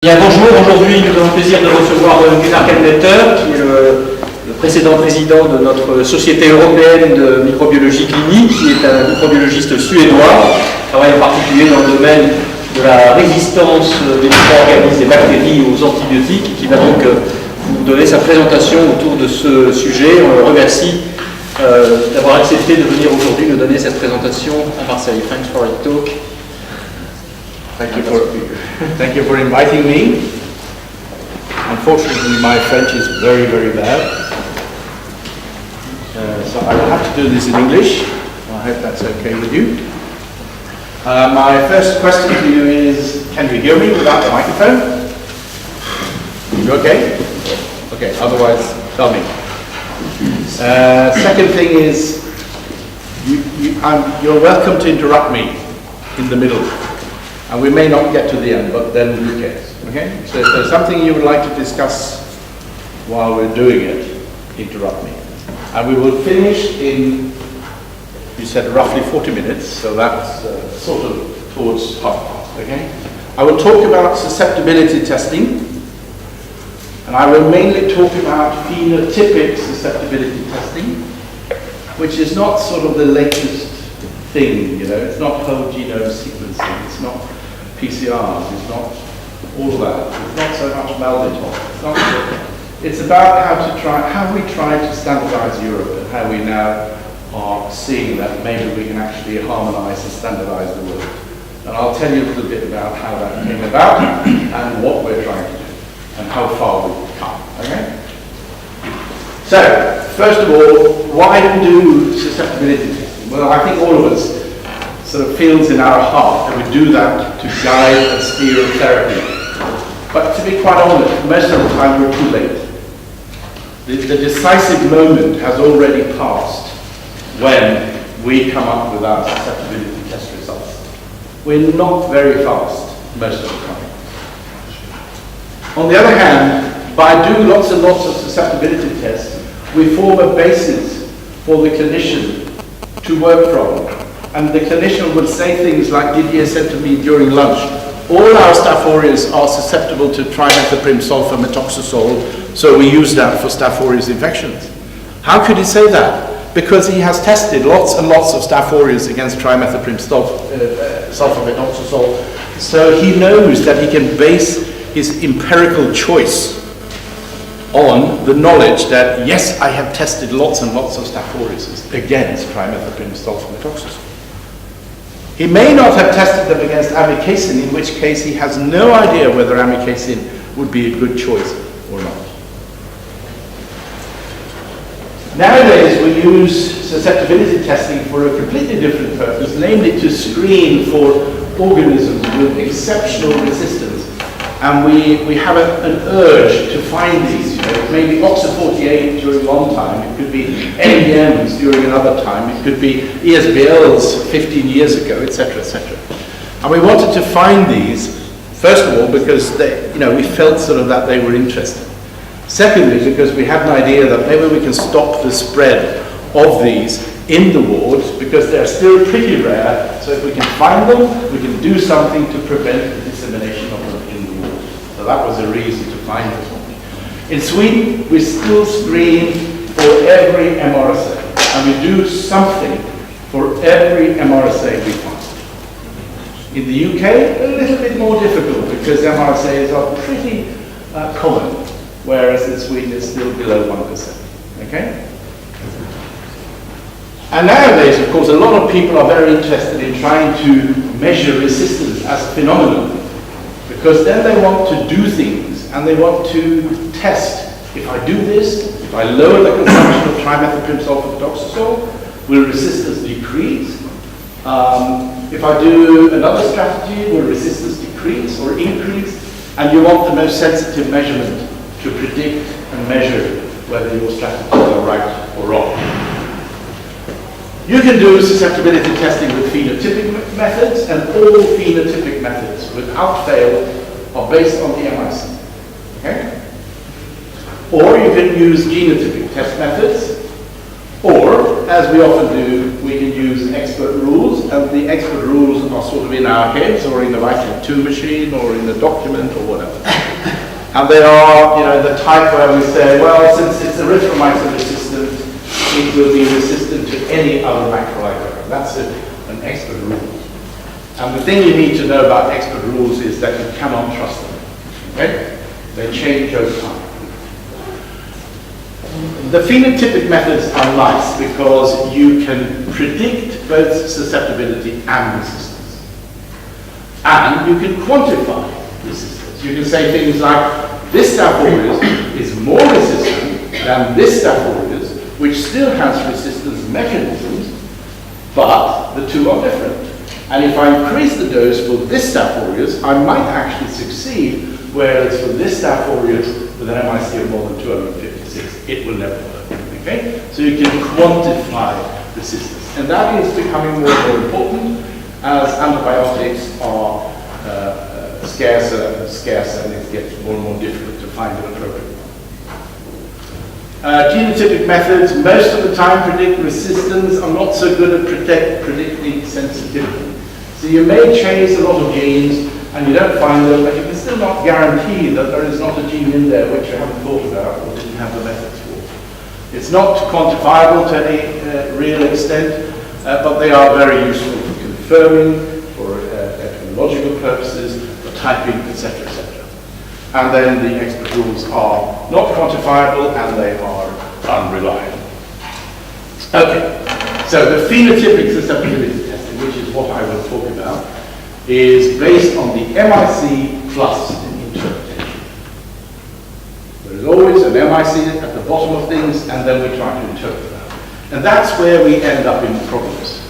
Bien, bonjour, aujourd'hui nous avons le plaisir de recevoir Gunnar Kahlmeter, qui est le précédent président de notre Société européenne de microbiologie clinique, qui est un microbiologiste suédois, qui travaille en particulier dans le domaine de la résistance des micro-organismes et bactéries aux antibiotiques, et qui va donc vous donner sa présentation autour de ce sujet. On le remercie d'avoir accepté de venir aujourd'hui nous donner cette présentation à Marseille. Thanks for your talk. Thank you for inviting me. Unfortunately, my French is very, very bad. So I will have to do this in English. I hope that's okay with you. My first question to you is, can you hear me without the microphone? You okay? Okay, otherwise tell me. Second thing is, you're welcome to interrupt me in the middle. And we may not get to the end, but then who cares, okay? So if there's something you would like to discuss while we're doing it, interrupt me. And we will finish in, you said roughly 40 minutes, so that's sort of towards half past, okay? I will talk about susceptibility testing, and I will mainly talk about phenotypic susceptibility testing, which is not sort of the latest thing, you know, it's not whole genome sequencing, it's not PCRs, it's not all that, it's not so much Malditor, it's about how we try to standardize Europe and how we now are seeing that maybe we can actually harmonize and standardize the world. And I'll tell you a little bit about how that came about and what we're trying to do and how far we've come, okay? So, first of all, why do susceptibility testing? Well, I think all of us sort of feels in our heart that we do that to guide and steer therapy. But to be quite honest, most of the time we're too late. The decisive moment has already passed when we come up with our susceptibility test results. We're not very fast most of the time. On the other hand, by doing lots and lots of susceptibility tests, we form a basis for the clinician to work from. And the clinician would say things like Didier said to me during lunch, all our Staph aureus are susceptible to trimethoprim sulfur methoxazole, so we use that for Staph aureus infections. How could he say that? Because he has tested lots and lots of Staph aureus against trimethoprim sulfur methoxazole, so he knows that he can base his empirical choice on the knowledge that, yes, I have tested lots and lots of Staph aureus against trimethoprim sulfur methoxazole. He may not have tested them against amikacin, in which case he has no idea whether amikacin would be a good choice or not. Nowadays we use susceptibility testing for a completely different purpose, namely to screen for organisms with exceptional resistance. And we have an urge to find these, you know, it may be OXA48 during one time, it could be NBMs during another time, it could be ESBLs 15 years ago, etc., etc. And we wanted to find these, first of all, because they, you know, we felt sort of that they were interesting. Secondly, because we had an idea that maybe we can stop the spread of these in the wards, because they're still pretty rare, so if we can find them, we can do something to prevent the dissemination of them. So that was the reason to find it. In Sweden, we still screen for every MRSA, and we do something for every MRSA we find. In the UK, a little bit more difficult because MRSAs are pretty common, whereas in Sweden it's still below 1%. Okay? And nowadays, of course, a lot of people are very interested in trying to measure resistance as a phenomenon. Because then they want to do things and they want to test. If I do this, if I lower the consumption of trimethoprim sulfur methoxazole, will resistance decrease? If I do another strategy, will resistance decrease or increase? And you want the most sensitive measurement to predict and measure whether your strategies are right or wrong. You can do susceptibility testing with phenotypic methods, and all phenotypic methods, without fail, are based on the MIC. Okay? Or you can use genotypic test methods, or as we often do, we can use expert rules, and the expert rules are sort of in our heads, or in the Viking 2 machine, or in the document, or whatever. And they are, the type where we say, well, since it's erythromycin resistant, it will be resistant to any other macrolide. That's an expert rule. And the thing you need to know about expert rules is that you cannot trust them. Okay? They change over time. The phenotypic methods are nice because you can predict both susceptibility and resistance. And you can quantify resistance. You can say things like, this Staph aureus is more resistant than this Staph aureus, which still has resistance mechanisms, but the two are different. And if I increase the dose for this Staph aureus, I might actually succeed, whereas for this Staph aureus, with an MIC of more than 256, it will never work. Okay? So you can quantify resistance. And that is becoming more and more important as antibiotics are scarcer and scarcer, and it gets more and more difficult to find an appropriate one. Genotypic methods, most of the time predict resistance. I'm not so good at predicting sensitivity. So you may chase a lot of genes and you don't find them, but you can still not guarantee that there is not a gene in there which you haven't thought about or didn't have the methods for. It's not quantifiable to any real extent, but they are very useful for confirming, for etymological purposes, for typing, etc., etc. And then the expert rules are not quantifiable and they are unreliable. Okay, so the phenotypic susceptibility testing, which is what I will talk about, is based on the MIC plus an interpretation. There is always an MIC at the bottom of things, and then we try to interpret that. And that's where we end up in problems,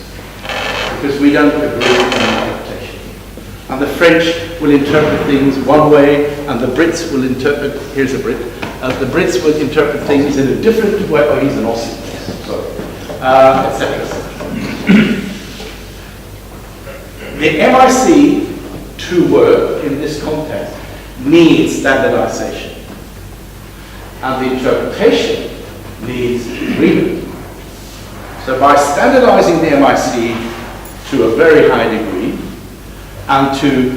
because we don't agree on interpretation. And the French will interpret things one way, and the Brits will interpret, here's a Brit, the Brits will interpret things in a different way, oh, he's an Aussie, sorry, etc., etc. The MIC, to work in this context, needs standardization. And the interpretation needs agreement. So by standardizing the MIC to a very high degree, and to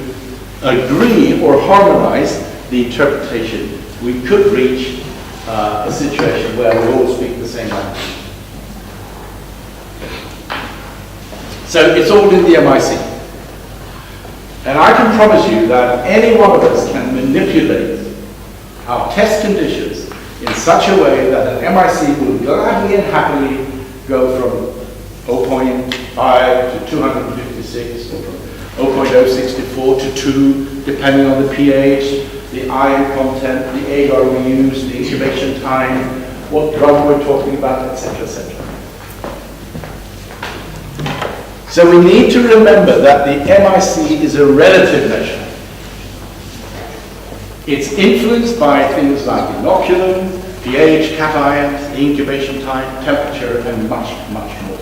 agree or harmonize the interpretation, we could reach a situation where we all speak the same language. So it's all in the MIC. And I can promise you that any one of us can manipulate our test conditions in such a way that an MIC will gladly and happily go from 0.5 to 256, or from 0.064 to 2, depending on the pH, the iron content, the agar we use, the incubation time, what drug we're talking about, etc., etc. So we need to remember that the MIC is a relative measure. It's influenced by things like inoculum, pH, cations, the incubation time, temperature, and much, much more.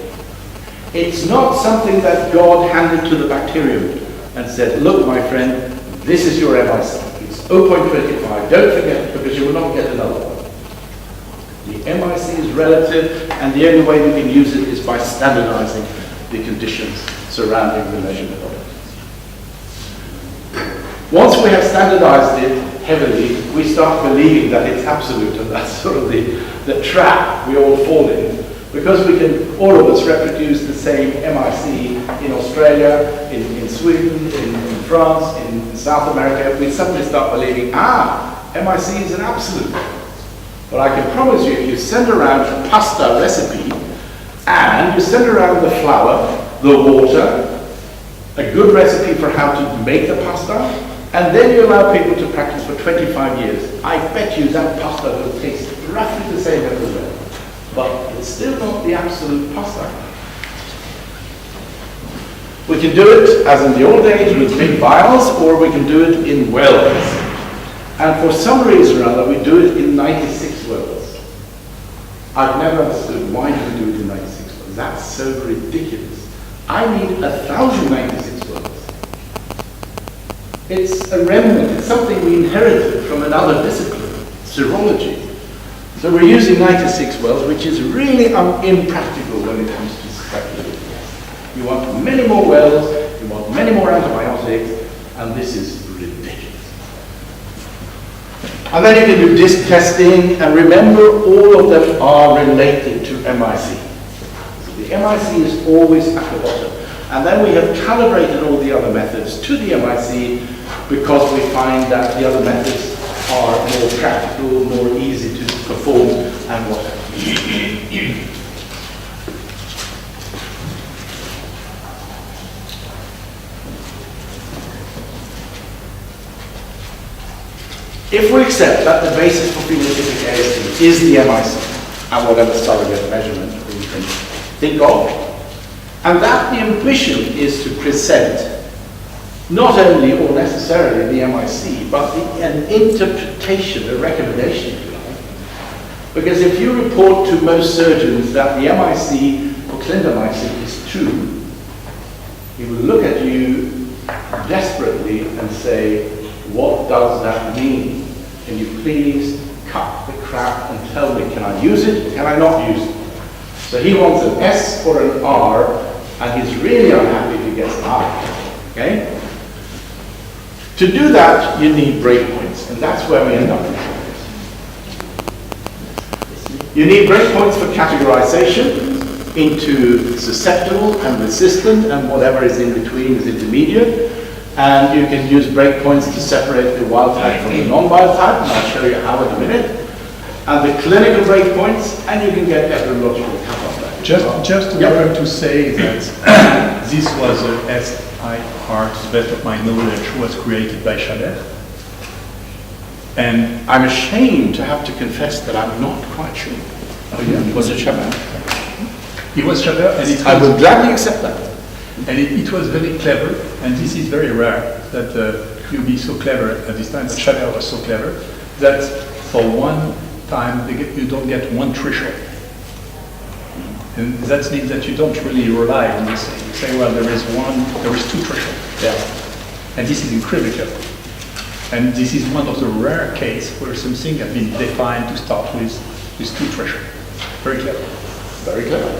It's not something that God handed to the bacterium and said, look, my friend, this is your MIC. It's 0.25. Don't forget, because you will not get another one. The MIC is relative, and the only way we can use it is by standardizing the conditions surrounding the measurement of it. Once we have standardized it heavily, we start believing that it's absolute, and that's sort of the trap we all fall in. Because we can, all of us, reproduce the same MIC in Australia, in Sweden, in France, in South America, we suddenly start believing, MIC is an absolute. But I can promise you, if you send around a pasta recipe, and you send around the flour, the water, a good recipe for how to make the pasta, and then you allow people to practice for 25 years, I bet you that pasta will taste roughly the same everywhere. But it's still not the absolute pasta. We can do it, as in the old days, with big vials, or we can do it in wells. And for some reason or other, we do it in 96 wells. I've never understood why do we do it in 96 wells. That's so ridiculous. I need 1,096 wells. It's a remnant. It's something we inherited from another discipline, serology. So we're using 96 wells, which is really impractical when it comes to susceptibility. You want many more wells, you want many more antibiotics, and this is ridiculous. And then you can do disk testing, and remember, all of them are related to MIC. So the MIC is always at the bottom. And then we have calibrated all the other methods to the MIC because we find that the other methods are more practical, more easy to perform, and whatever. If we accept that the basis for phenotypic AST is the MIC, and whatever surrogate measurement we can think of, and that the ambition is to present not only or necessarily the MIC, but an interpretation, a recommendation, if you like. Because if you report to most surgeons that the MIC or clindamycin is true, he will look at you desperately and say, what does that mean? Can you please cut the crap and tell me, can I use it or can I not use it? So he wants an S or an R, and he's really unhappy if he gets an R. Okay? To do that, you need breakpoints, and that's where we end up in this. You need breakpoints for categorization into susceptible and resistant, and whatever is in between is intermediate. And you can use breakpoints to separate the wild type from the non-wild type, and I'll show you how in a minute. And the clinical breakpoints, and you can get epidemiological cutoff. Just to say that this was a SIR, to the best of my knowledge, was created by Chaber. And I'm ashamed to have to confess that I'm not quite sure. Oh yeah, was it Chaber? It was Chaber, and I would gladly accept that. And it was very clever, and this is very rare that you be so clever at this time, that Chaber was so clever, that for one time you don't get one threshold. And that means that you don't really rely on this thing. You say, well, there is two thresholds. Yeah. And this is incredibly clever. And this is one of the rare cases where something has been defined to start with two thresholds. Very clever. Very clever.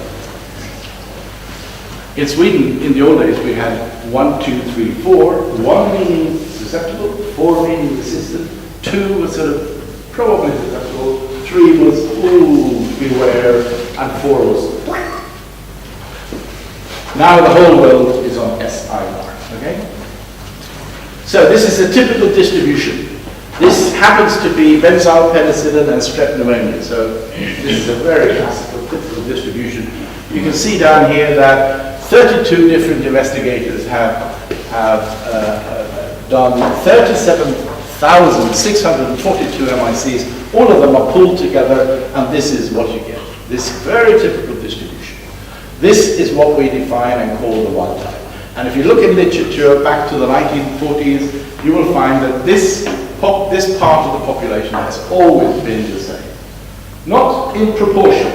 In Sweden, in the old days, we had 1, 2, 3, 4. 1 meaning susceptible, 4 meaning resistant, 2 was sort of probably susceptible, 3 was, ooh, beware, and 4 was, now the whole world is on SIR, okay? So this is a typical distribution. This happens to be benzyl penicillin and strep pneumonia, so this is a very classical, typical distribution. You can see down here that 32 different investigators have done 37,642 MICs. All of them are pulled together, and this is what you get. This very typical distribution. This is what we define and call the wild type. And if you look in literature back to the 1940s, you will find that this part of the population has always been the same. Not in proportion,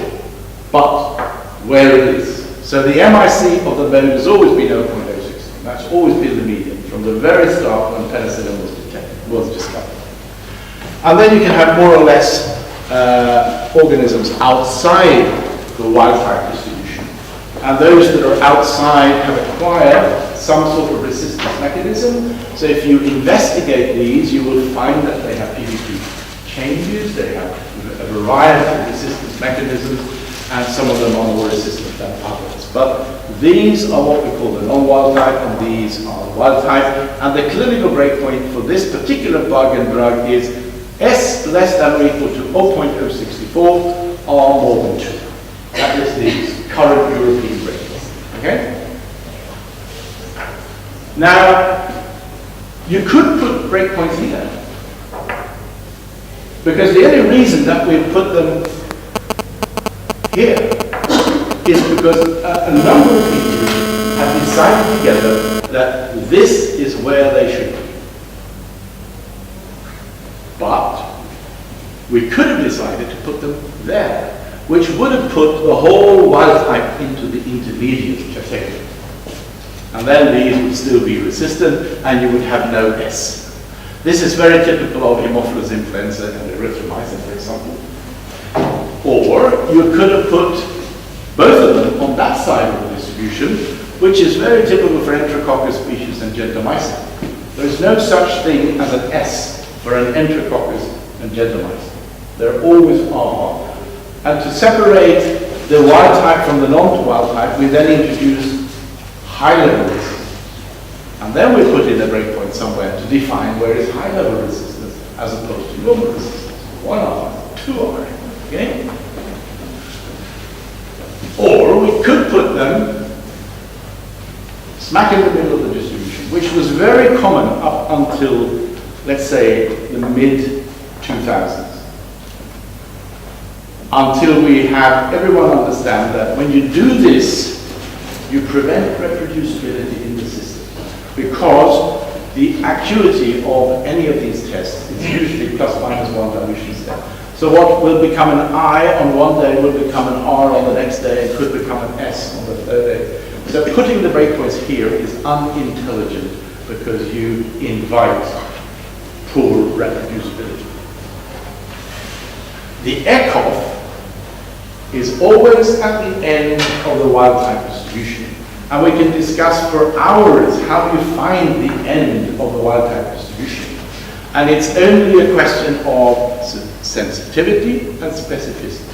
but where it is. So the MIC of the mode has always been 0.016. That's always been the median from the very start when penicillin was discovered. And then you can have more or less organisms outside the wild type distribution. And those that are outside have acquired some sort of resistance mechanism. So if you investigate these, you will find that they have PDP changes, they have a variety of resistance mechanisms, and some of them are more resistant than others. But these are what we call the non-wild type, and these are wild type. And the clinical breakpoint for this particular bug and drug is S less than or equal to 0.064 or more than 2. That is the current European breakpoint. Okay? Now, you could put breakpoints here, because the only reason that we put them here is because a number of people have decided together that this is where they should be. But we could have decided to put them there, which would have put the whole wild type into the intermediate category. And then these would still be resistant, and you would have no S. This is very typical of Haemophilus influenza and erythromycin, for example. Or you could have put both of them on that side of the distribution, which is very typical for Enterococcus species and gentamicin. There is no such thing as an S for an Enterococcus and gentamicin. There always are. And to separate the wild type from the non-wild type, we then introduce high-level resistance. And then we put in a breakpoint somewhere to define where is high-level resistance as opposed to normal resistance. 1 R, 2 R, okay? Or we could put them smack in the middle of the distribution, which was very common up until, let's say, the mid-2000s. Until we have everyone understand that when you do this, you prevent reproducibility in the system, because the acuity of any of these tests is usually plus minus 1 dilution step. So what will become an I on one day will become an R on the next day, and could become an S on the third day. So putting the breakpoints here is unintelligent because you invite poor reproducibility. The ECOF is always at the end of the wild type distribution. And we can discuss for hours how you find the end of the wild type distribution. And it's only a question of sensitivity and specificity.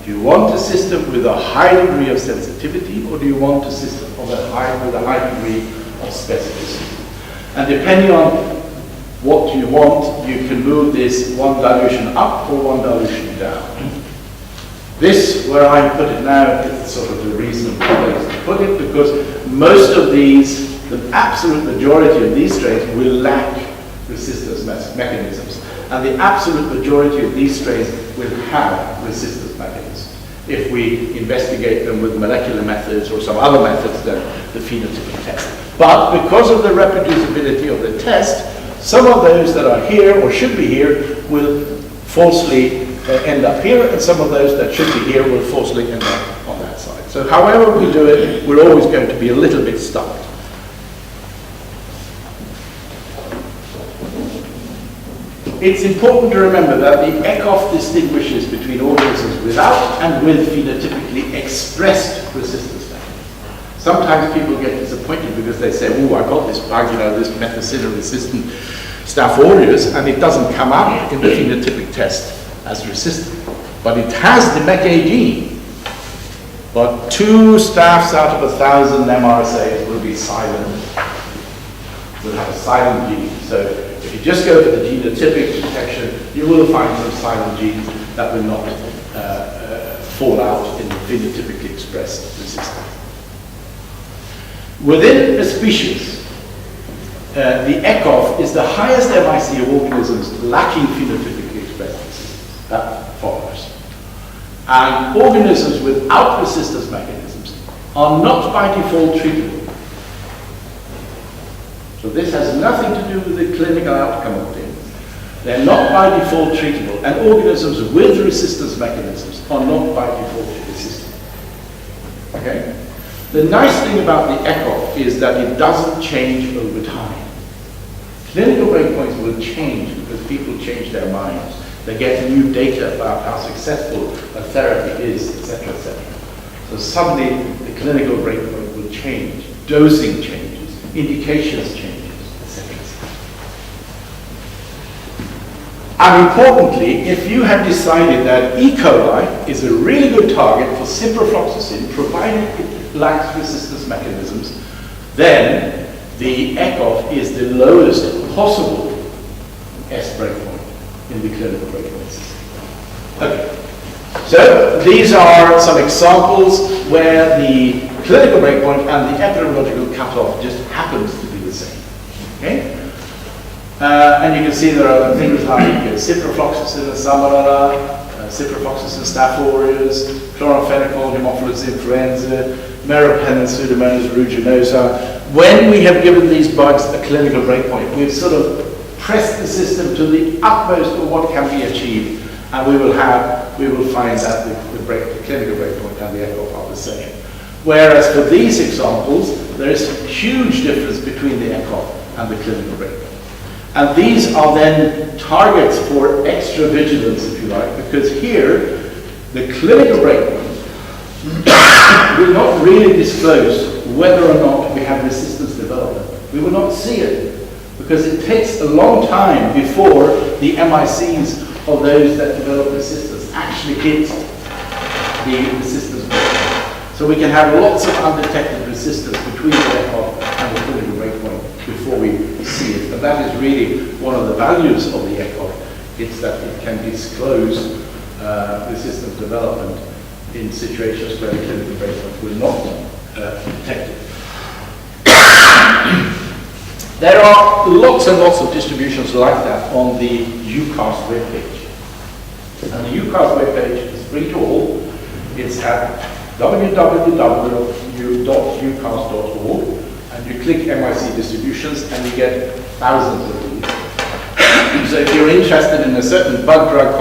Do you want a system with a high degree of sensitivity, or do you want a system with a high degree of specificity? And depending on what you want, you can move this 1 dilution up or 1 dilution down. This, where I put it now, is sort of the reasonable place to put it, because most of these, the absolute majority of these strains will lack resistance mechanisms. And the absolute majority of these strains will have resistance mechanisms if we investigate them with molecular methods or some other methods than the phenotypic test. But because of the reproducibility of the test, some of those that are here or should be here will falsely end up here, and some of those that should be here will falsely end up on that side. So however we do it, we're always going to be a little bit stuck. It's important to remember that the ECOF distinguishes between organisms without and with phenotypically expressed resistance mechanisms. Sometimes people get disappointed because they say, oh, I got this bug, this methicillin-resistant Staph aureus, and it doesn't come out in the phenotypic test as resistant. But it has the MECA gene. But 2 staphs out of 1,000 MRSAs will be silent, will have a silent gene. So if you just go for the genotypic detection, you will find some silent genes that will not fall out in the phenotypically expressed resistance. Within a species, the ECOF is the highest MIC of organisms lacking phenotypically expressed resistance. That follows. And organisms without resistance mechanisms are not by default treatable. So this has nothing to do with the clinical outcome of things. They're not by default treatable, and organisms with resistance mechanisms are not by default resistant. Okay? The nice thing about the ECOF is that it doesn't change over time. Clinical breakpoints will change because people change their minds. They get new data about how successful a therapy is, etc., etc. So suddenly the clinical breakpoint will change, dosing changes, indications changes, etc. And importantly, if you have decided that E. coli is a really good target for ciprofloxacin, provided it lacks resistance mechanisms, then the ECOF is the lowest possible S breakpoint in the clinical breakpoint system. Okay. So these are some examples where the clinical breakpoint and the epidemiological cutoff just happens to be the same. Okay? And you can see there are things like ciprofloxacin and salmonella, ciprofloxacin staph aureus, chloramphenicol, Haemophilus influenza, meropenem, Pseudomonas aeruginosa. When we have given these bugs a clinical breakpoint, we've sort of pressed the system to the utmost of what can be achieved, and we will find that the clinical breakpoint and the ECOF are the same. Whereas for these examples, there is a huge difference between the ECOF and the clinical breakpoint. And these are then targets for extra vigilance, if you like, because here The clinical breakpoint will not really disclose whether or not we have resistance development. We will not see it because it takes a long time before the MICs of those that develop resistance actually hit the resistance breakpoint. So we can have lots of undetected resistance between the ECOG and the clinical breakpoint before we see it. And that is really one of the values of the ECOG. It's that it can disclose resistance development in situations where the clinical breakpoint will not be detected. There are lots and lots of distributions like that on the EUCAST webpage. And the EUCAST webpage is free to all. It's at www.eucast.org, and you click MIC distributions and you get thousands of these. So if you're interested in a certain bug-drug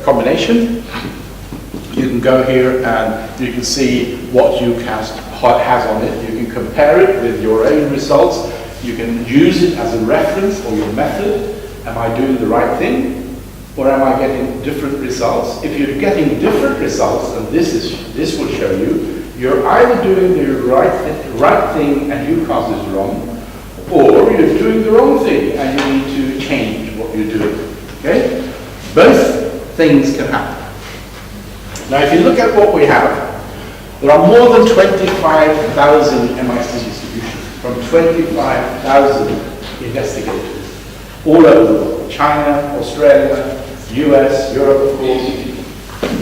combination, you can go here and you can see what EUCAST has on it. You can compare it with your own results. You can use it as a reference or your method. Am I doing the right thing? Or am I getting different results? If you're getting different results, and this will show you, you're either doing the right thing and EUCAST is wrong, or you're doing the wrong thing and you need to change what you're doing. Okay? Both things can happen. Now, if you look at what we have, there are more than 25,000 MIC distributions from 25,000 investigators all over the world. China, Australia, US, Europe, of course,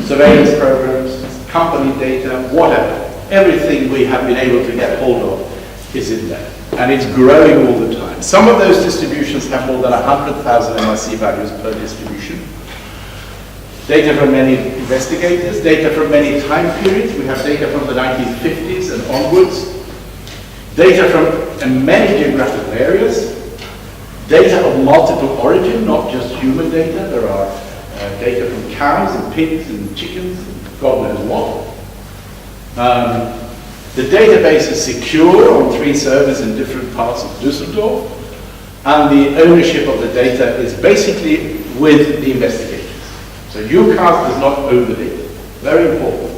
surveillance programs, company data, whatever. Everything we have been able to get hold of is in there. And it's growing all the time. Some of those distributions have more than 100,000 MIC values per distribution. Data from many investigators, data from many time periods. We have data from the 1950s and onwards. Data from many geographical areas. Data of multiple origin, not just human data. There are data from cows and pigs and chickens, and God knows what. The database is secure on 3 servers in different parts of Düsseldorf, and the ownership of the data is basically with the investigators. So EUCAST does not own the data. Very important.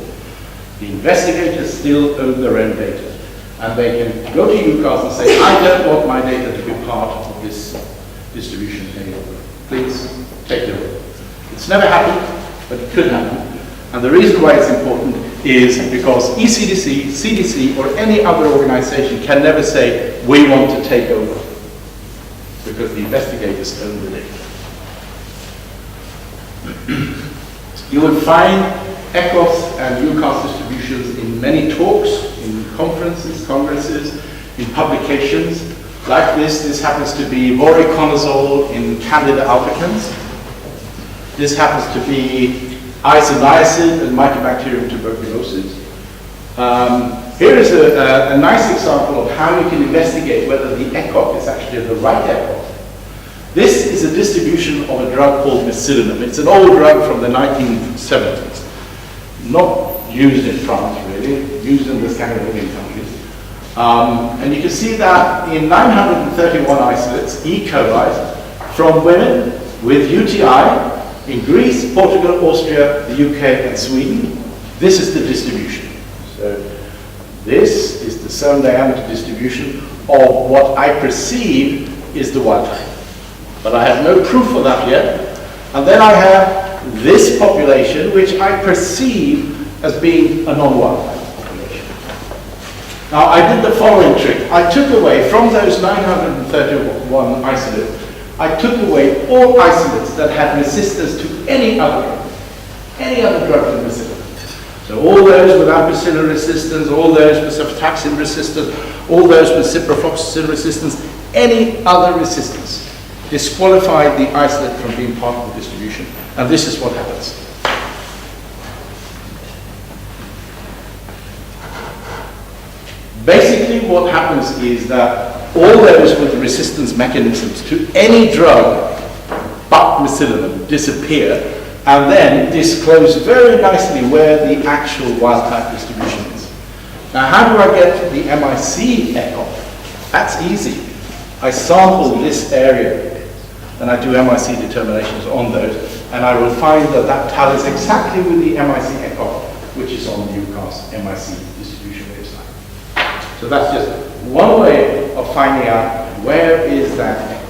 The investigators still own their own data, and they can go to EUCAST and say, I don't want my data to be part of this distribution anymore. Please take it away. It's never happened, but it could happen. And the reason why it's important is because ECDC, CDC, or any other organization can never say, we want to take over, because the investigators own the data. You will find ECOS and EUCAST distributions in many talks, in conferences, congresses, in publications. Like this, this happens to be voriconazole in Candida albicans. This happens to be isoniazid and Mycobacterium tuberculosis. Here is a nice example of how you can investigate whether the ECOG is actually the right ECOG. This is a distribution of a drug called mesillinum. It's an old drug from the 1970s. Not used in France, really, used in the Scandinavian countries. And you can see that in 931 isolates, E. coli, from women with UTI in Greece, Portugal, Austria, the UK, and Sweden. This is the distribution. So this is the cell diameter distribution of what I perceive is the wild type. But I have no proof of that yet. And then I have this population, which I perceive as being a non-wild type population. Now, I did the following trick. I took away, from those 931 isolates, I took away all isolates that had resistance to any other drug than mesillinum. So all those with ampicillin resistance, all those with cefotaxime resistance, all those with ciprofloxacin resistance, any other resistance disqualified the isolate from being part of the distribution. And this is what happens. Basically what happens is that all those with resistance mechanisms to any drug but mesillinum disappear and then disclose very nicely where the actual wild type distribution is. Now how do I get the MIC ECOG? That's easy. I sample this area and I do MIC determinations on those, and I will find that that tallies exactly with the MIC ECOF, which is on the EUCAST MIC distribution baseline. So that's just one way of finding out where is that ECOF.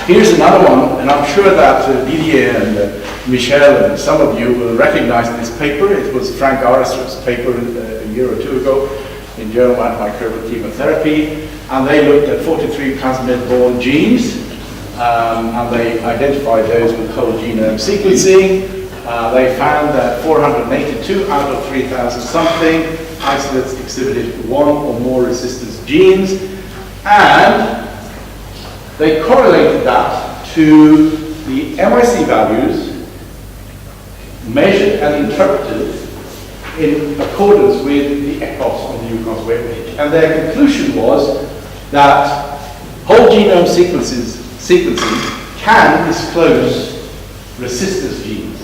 Here's another one, and I'm sure that Didier and Michel and some of you will recognize this paper. It was Frank Arrester's paper a year or two ago in Journal Antimicrobial Chemotherapy, and they looked at 43 plasmid-borne genes, and they identified those with whole genome sequencing. They found that 482 out of 3,000 something isolates exhibited one or more resistance genes, and they correlated that to the MIC values measured and interpreted in accordance with the ECOFs on the EUCAST webpage. And their conclusion was that whole genome sequencing can disclose resistance genes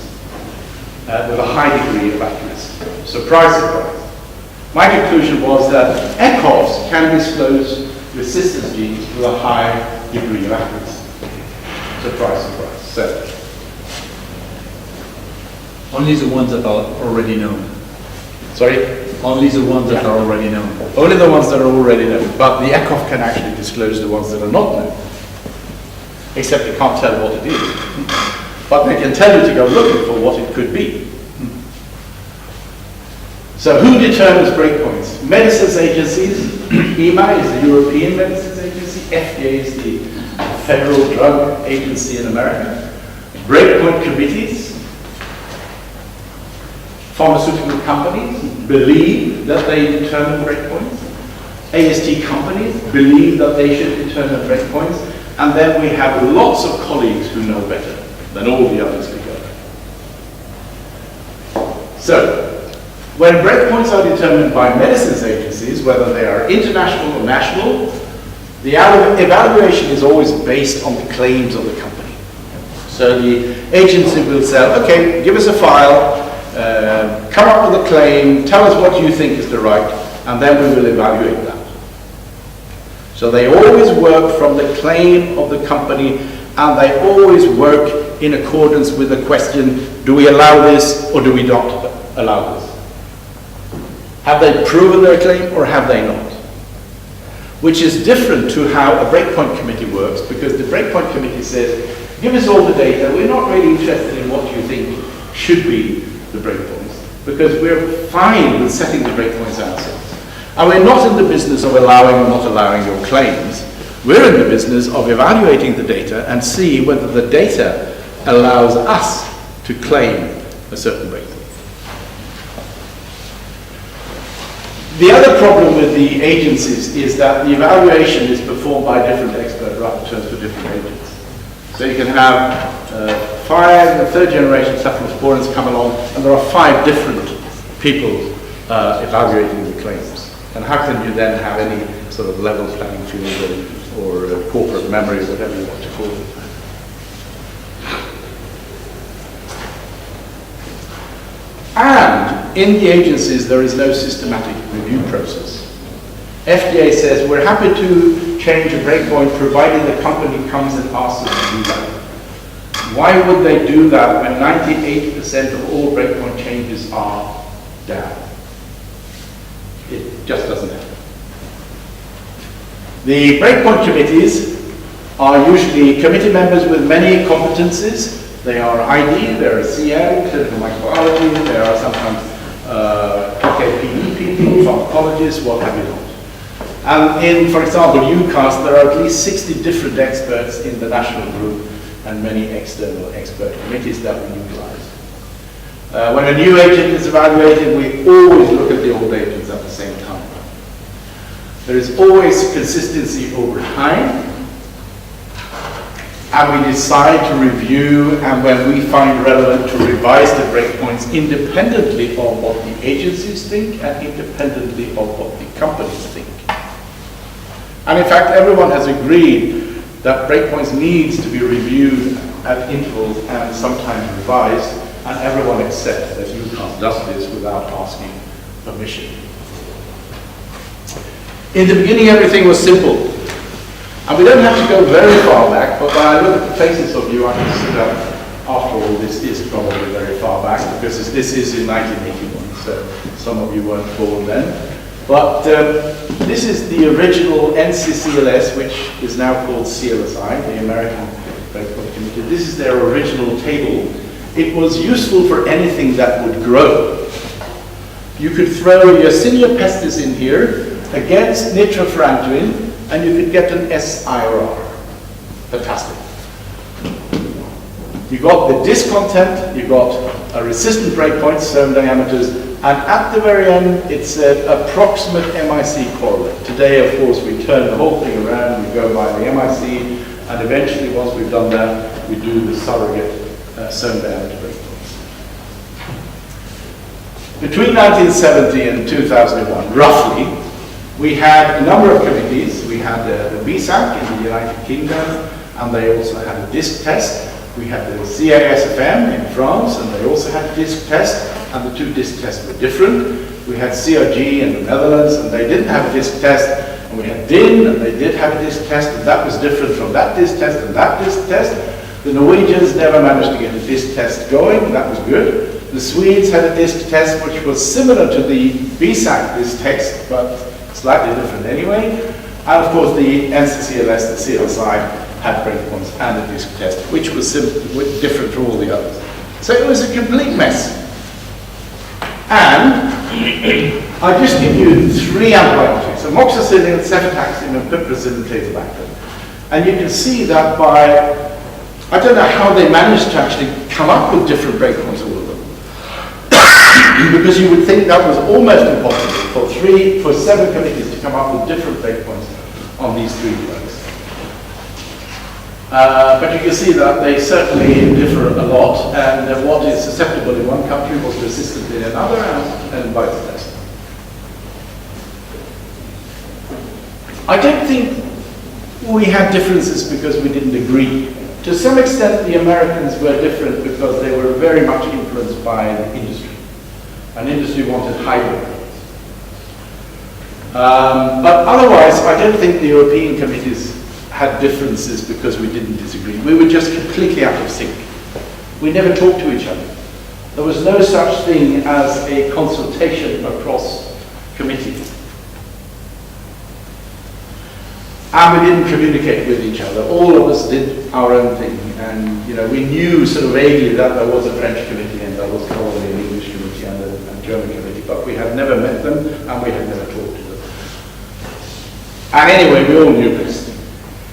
with a high degree of accuracy. Surprise, surprise. My conclusion was that ECOFs can disclose resistance genes with a high degree of accuracy. Surprise, surprise. So, only the ones that are already known. Sorry? Only the ones that are already known. Only the ones that are already known. But the ECOF can actually disclose the ones that are not known. Except they can't tell what it is. But they can tell you to go looking for what it could be. So who determines breakpoints? Medicines agencies. EMA is the European Medicines Agency. FDA is the Federal Drug Agency in America. Breakpoint committees. Pharmaceutical companies believe that they determine breakpoints. AST companies believe that they should determine breakpoints. And then we have lots of colleagues who know better than all the others together. So, when breakpoints are determined by medicines agencies, whether they are international or national, the evaluation is always based on the claims of the company. So the agency will say, okay, give us a file, come up with a claim, tell us what you think is the right, and then we will evaluate that. So they always work from the claim of the company, and they always work in accordance with the question, do we allow this or do we not allow this? Have they proven their claim or have they not? Which is different to how a breakpoint committee works, because the breakpoint committee says, give us all the data, we're not really interested in what you think should be the breakpoints, because we're fine with setting the breakpoints ourselves. And we're not in the business of allowing or not allowing your claims. We're in the business of evaluating the data and see whether the data allows us to claim a certain breakpoint. The other problem with the agencies is that the evaluation is performed by different expert rapporteurs for different agents. So you can have 5 third-generation cephalosporins come along, and there are 5 different people evaluating the claims. And how can you then have any sort of level playing field or corporate memory, or whatever you want to call it? And in the agencies, there is no systematic review process. FDA says we're happy to change a breakpoint provided the company comes and asks us to do that. Why would they do that when 98% of all breakpoint changes are down? It just doesn't happen. The breakpoint committees are usually committee members with many competencies. They are ID, they are CL, clinical microbiology, they are sometimes KPE people, pharmacologists, what have you not. And in, for example, EUCAST, there are at least 60 different experts in the national group and many external expert committees that we utilize. When a new agent is evaluated, we always look at the old agents at the same time. There is always consistency over time. And we decide to review, and when we find relevant, to revise the breakpoints independently of what the agencies think and independently of what the companies think. And in fact, everyone has agreed that breakpoints needs to be reviewed at intervals and sometimes revised, and everyone accepts that EUCAST does this without asking permission. In the beginning, everything was simple. And we don't have to go very far back, but when I look at the faces of you, I can see that after all, this is probably very far back, because this is in 1981, so some of you weren't born then. But this is the original NCCLS, which is now called CLSI, the American Breakpoint Committee. This is their original table. It was useful for anything that would grow. You could throw Yersinia pestis in here against nitrofurantoin, and you could get an SIRR. Fantastic. You got the disc content, you got a resistant breakpoint, certain diameters, and at the very end it said approximate MIC correlate. Today, of course, we turn the whole thing around, we go by the MIC, and eventually, once we've done that, we do the surrogate certain diameter breakpoints. Between 1970 and 2001, roughly, we had a number of committees. We had the BSAC in the United Kingdom, and they also had a disc test. We had the CASFM in France, and they also had a disc test, and the two disc tests were different. We had CRG in the Netherlands, and they didn't have a disc test. And we had DIN, and they did have a disc test, and that was different from that disc test and that disc test. The Norwegians never managed to get a disc test going, that was good. The Swedes had a disc test which was similar to the BSAC disc test, but slightly different anyway. And of course the NCCLS, the CLSI, had breakpoints and a disc test, which was different from all the others. So it was a complete mess. And I just give you three antibiotics, amoxicillin, cefotaxime, and piperacillin tazobactam. And you can see that by, I don't know how they managed to actually come up with different breakpoints, all of them. Because you would think that was almost impossible for 7 committees to come up with different breakpoints on these 3 drugs. But you can see that they certainly differ a lot, and what is susceptible in one country was resistant in another, and vice versa. I don't think we had differences because we didn't agree. To some extent, the Americans were different because they were very much influenced by the industry. And industry wanted hybrid. But otherwise, I don't think the European committees had differences because we didn't disagree. We were just completely out of sync. We never talked to each other. There was no such thing as a consultation across committees. And we didn't communicate with each other. All of us did our own thing. And we knew sort of vaguely that there was a French committee and there was probably an English committee and a German committee, but we had never met them and we had never talked to them. And anyway, we all knew best.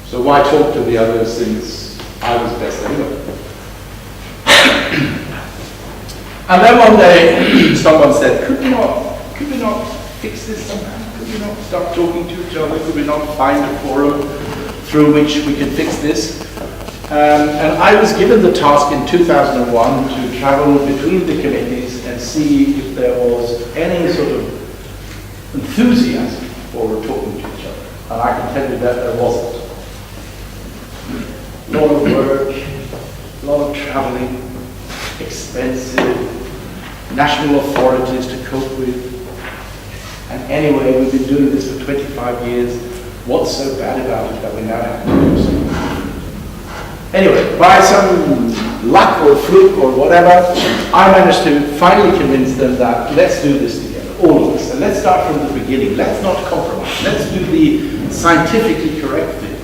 So why talk to the others since I was best anyway? And then one day, someone said, could we not fix this somehow? Could we not start talking to each other? Could we not find a forum through which we could fix this? And I was given the task in 2001 to travel between the committees and see if there was any sort of enthusiasm for talking to each other. And I can tell you that there wasn't. A lot of work, a lot of traveling, expensive, national authorities to cope with. And anyway, we've been doing this for 25 years. What's so bad about it that we now have to do something? Anyway, by some luck or fluke or whatever, I managed to finally convince them that let's do this together, all of us, and let's start from the beginning. Let's not compromise. Let's do the scientifically correct thing.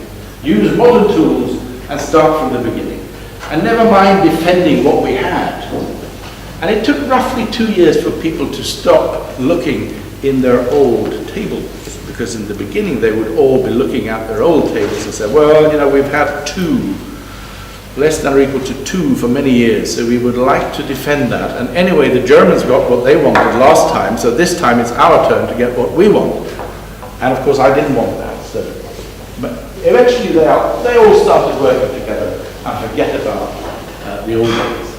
Use modern tools and start from the beginning. And never mind defending what we had. And it took roughly 2 years for people to stop looking in their old tables. Because in the beginning they would all be looking at their old tables and say, well, we've had 2, less than or equal to 2 for many years, so we would like to defend that. And anyway, the Germans got what they wanted last time, so this time it's our turn to get what we want. And of course I didn't want that. But eventually they all started working together and forget about the old days.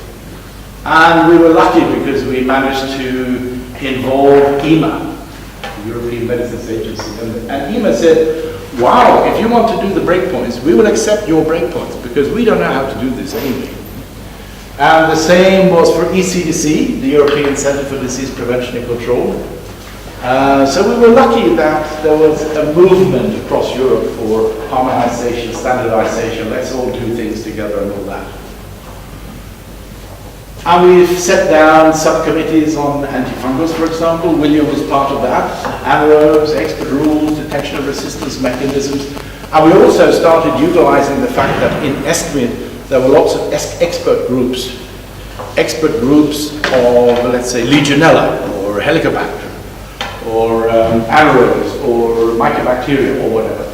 And we were lucky because we managed to involve EMA, the European Medicines Agency. And EMA said, wow, if you want to do the breakpoints, we will accept your breakpoints because we don't know how to do this anyway. And the same was for ECDC, the European Center for Disease Prevention and Control. So we were lucky that there was a movement across Europe for harmonization, standardization, let's all do things together and all that. And we've set down subcommittees on antifungals, for example. William was part of that. Anaerobes, expert rules, detection of resistance mechanisms. And we also started utilizing the fact that in ESCMID there were lots of expert groups of, let's say, Legionella or Helicobacter or anaerobes or mycobacteria or whatever.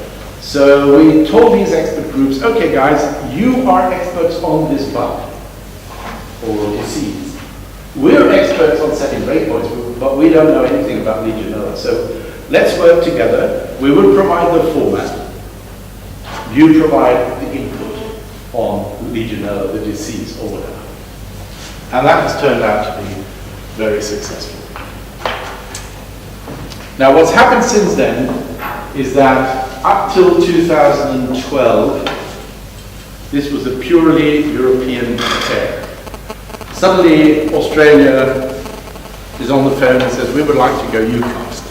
So we told these expert groups, okay guys, you are experts on this bug or disease. We're experts on setting breakpoints, but we don't know anything about Legionella. So let's work together. We will provide the format. You provide the input on Legionella, the disease, or whatever. And that has turned out to be very successful. Now what's happened since then is that up till 2012, this was a purely European affair. Suddenly Australia is on the phone and says, we would like to go EUCAST.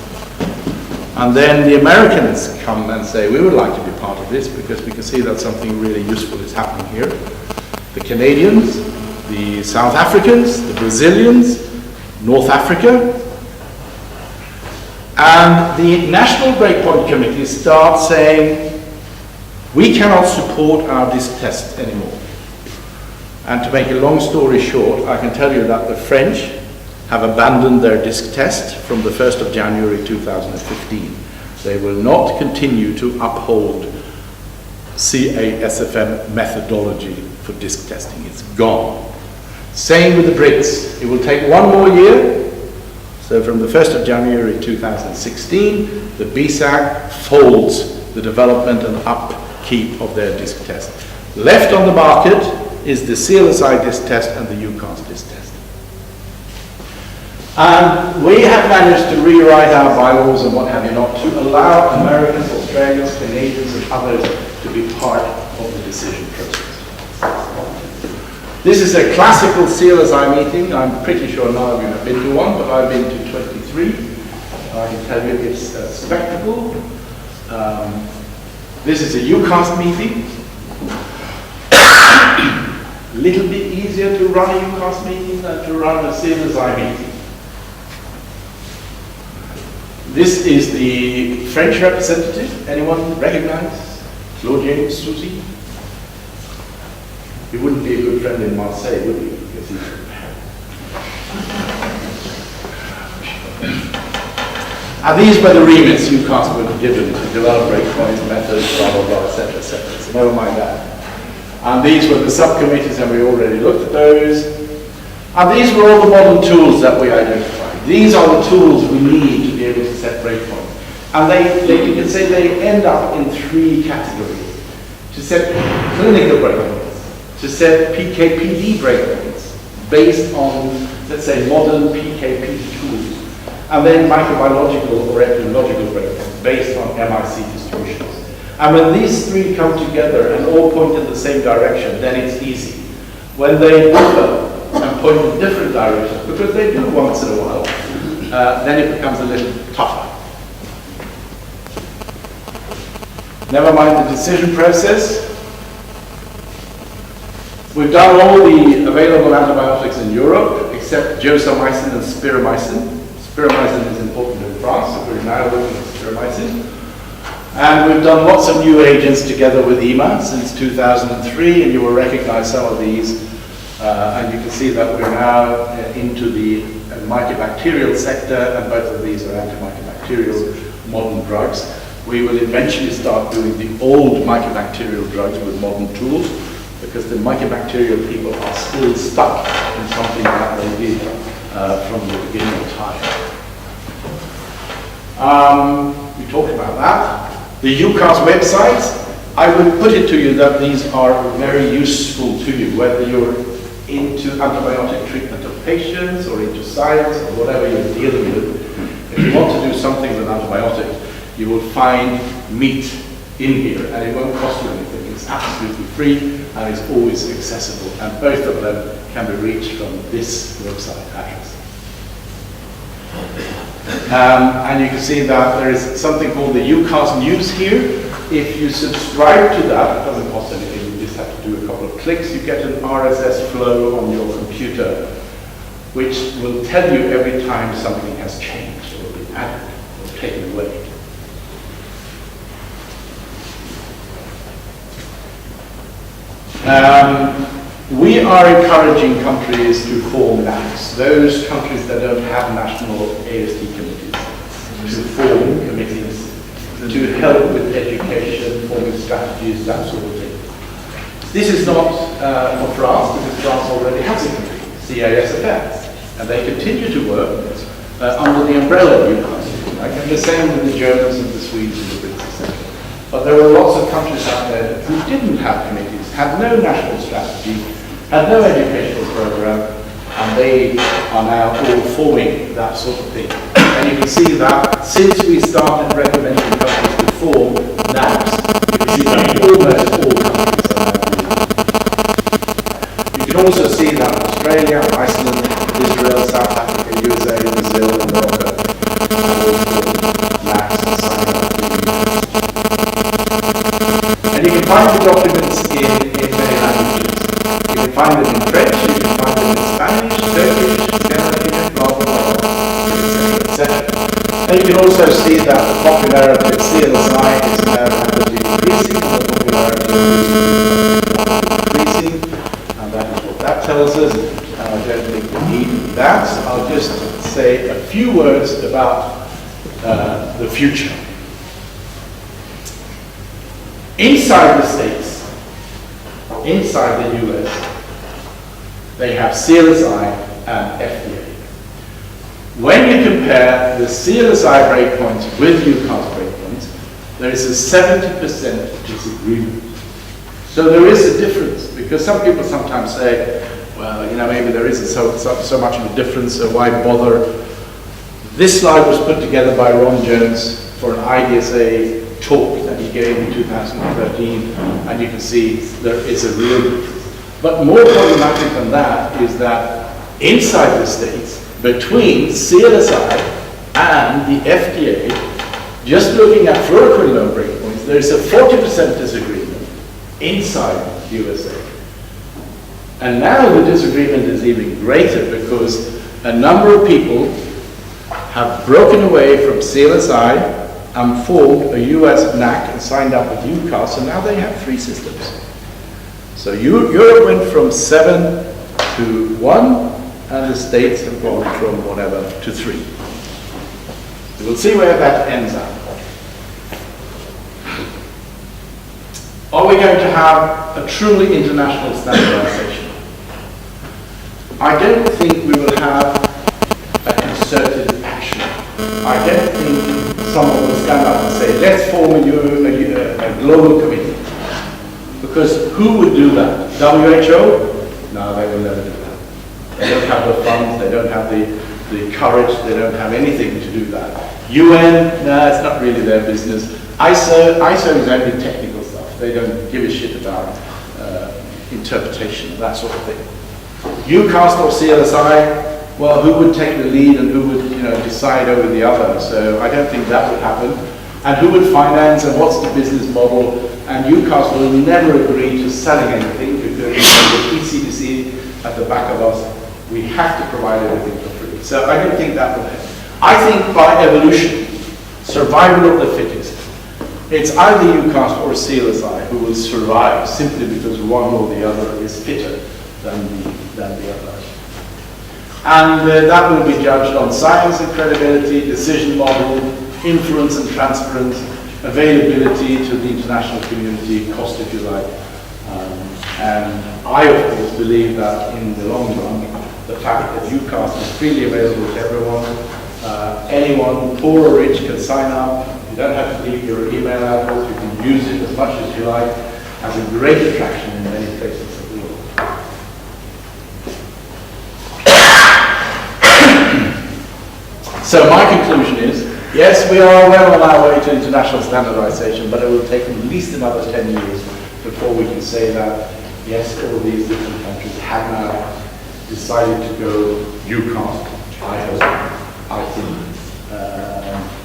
And then the Americans come and say, we would like to be part of this because we can see that something really useful is happening here. The Canadians, the South Africans, the Brazilians, North Africa. And the National Breakpoint Committee starts saying, we cannot support our DISC test anymore. And to make a long story short, I can tell you that the French have abandoned their DISC test from the 1st of January 2015. They will not continue to uphold CASFM methodology for DISC testing. It's gone. Same with the Brits. It will take one more year. So from the 1st of January 2016, the BSAC folds the development and upkeep of their DISC test. Left on the market is the CLSI DISC test and the EUCAST DISC test. And we have managed to rewrite our bylaws and what have you not to allow Americans, Australians, Canadians and others to be part of the decision process. This is a classical CLSI meeting. I'm pretty sure none of you have been to one, but I've been to 23. I can tell you it's a spectacle. This is a EUCAST meeting. A little bit easier to run a EUCAST meeting than to run a CLSI meeting. This is the French representative. Anyone recognize? Claude Suzy? He wouldn't be a good friend in Marseille, would he? Because he's and these were the remits EUCAST were given to develop breakpoints, methods, blah, blah, blah, etc., etc. So never mind that. And these were the subcommittees, and we already looked at those. And these were all the modern tools that we identified. These are the tools we need to be able to set breakpoints. And you can say they end up in three categories. To set clinical breakpoints, to set PK/PD breakpoints based on, let's say, modern PK/PD tools, and then microbiological or epidemiological breakpoints based on MIC distributions. And when these three come together and all point in the same direction, then it's easy. When they differ and point in different directions, because they do once in a while, then it becomes a little tougher. Never mind the decision process. We've done all the available antibiotics in Europe, except gerasomycin and spiramycin. Spiramycin is important in France, so we're now looking at spiramycin. And we've done lots of new agents together with EMA since 2003, and you will recognize some of these. And you can see that we're now into the mycobacterial sector, and both of these are antimycobacterial modern drugs. We will eventually start doing the old mycobacterial drugs with modern tools, because the mycobacterial people are still stuck in something that they did from the beginning of time. We talked about that. The EUCAST websites, I would put it to you that these are very useful to you, whether you're into antibiotic treatment of patients or into science or whatever you're dealing with. If you want to do something with antibiotics, you will find meat in here, and it won't cost you anything. It's absolutely free and it's always accessible, and both of them can be reached from this website address. And you can see that there is something called the EUCAST news here. If you subscribe to that, it doesn't cost anything, you just have to do a couple of clicks, you get an RSS flow on your computer, which will tell you every time something has changed or been added or taken away. We are encouraging countries to form NACs, those countries that don't have national AST committees, to form committees to help with education, forming strategies, that sort of thing. This is not for France, because France already has a committee, CASFS, and they continue to work under the umbrella of EUCAST, and the same with the Germans and the Swedes and the Brits, etc. But there were lots of countries out there who didn't have committees, had no national strategy, had no educational program, and they are now all forming that sort of thing. And you can see that since we started recommending countries to form NACs, you can see that almost all countries are now doing it. You can also see that Australia, Iceland, Israel, South Africa, USA, Brazil, and Morocco are all forming NACs and signing up to the EUCAST. And you can find the documents in many languages. You can find them in French, you can find them in Spanish, Turkish, Scandinavian, blah, blah, blah, etc. And you can also see that the popularity of CLSI is now rapidly increasing, and the popularity of increasing, and that is what that tells us, and I don't think we need that. I'll just say a few words about the future. Inside the States, inside the US, they have CLSI and FDA. When you compare the CLSI breakpoints with EUCAST breakpoints, there is a 70% disagreement. So there is a difference, because some people sometimes say, well, you know, maybe there isn't so much of a difference, so why bother? This slide was put together by Ron Jones for an IDSA talk that he gave in 2013, and you can see there is a real difference. But more problematic than that is that inside the States, between CLSI and the FDA, just looking at fluoroquinolone breakpoints, there is a 40% disagreement inside the USA. And now the disagreement is even greater, because a number of people have broken away from CLSI and formed a US NAC and signed up with EUCAST, and now they have 3 systems. So Europe went from 7 to 1, and the States have gone from whatever to 3. So we'll see where that ends up. Are we going to have a truly international standardization? I don't think we will have a concerted action. I don't think someone will stand up and say, let's form a global committee. Because who would do that? WHO? No, they will never do that. They don't have the funds, they don't have the courage, they don't have anything to do that. UN? No, it's not really their business. ISO is only technical stuff. They don't give a shit about interpretation, that sort of thing. EUCAST or CLSI? Well, who would take the lead and who would, decide over the other? So I don't think that would happen. And who would finance, and what's the business model? And EUCAST will never agree to selling anything, because the ECDC at the back of us, we have to provide everything for free. So I don't think that will happen. I think by evolution, survival of the fittest, it's either EUCAST or CLSI who will survive, simply because one or the other is fitter than the other. And that will be judged on science and credibility, decision model, influence and transference, availability to the international community, cost if you like. And I, of course, believe that in the long run, the fact that EUCAST is freely available to everyone, anyone, poor or rich, can sign up. You don't have to leave your email address. You can use it as much as you like. Has a great attraction in many places of the world. So my conclusion is, yes, we are well on our way to international standardization, but it will take at least another 10 years before we can say that, yes, all these different countries have now decided to go EUCAST. I hope, I think,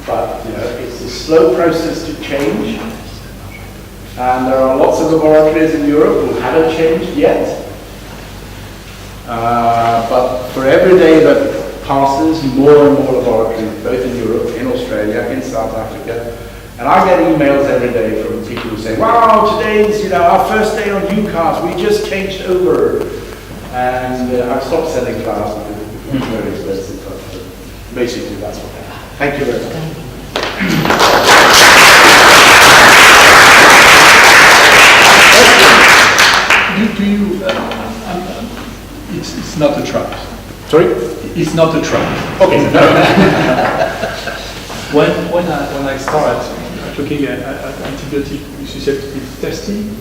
But it's a slow process to change, and there are lots of laboratories in Europe who haven't changed yet. But for every day that passes, more and more laboratories, both in Europe, in Australia, in South Africa, and I get emails every day from people who say, "Wow, today's our first day on EUCAST. We just changed over," and I've stopped sending files because it's very expensive. But basically, that's what happened. Thank you very much. It's not a trap. Sorry? It's not a trap. Okay. When I start looking at antibiotic susceptibility testing,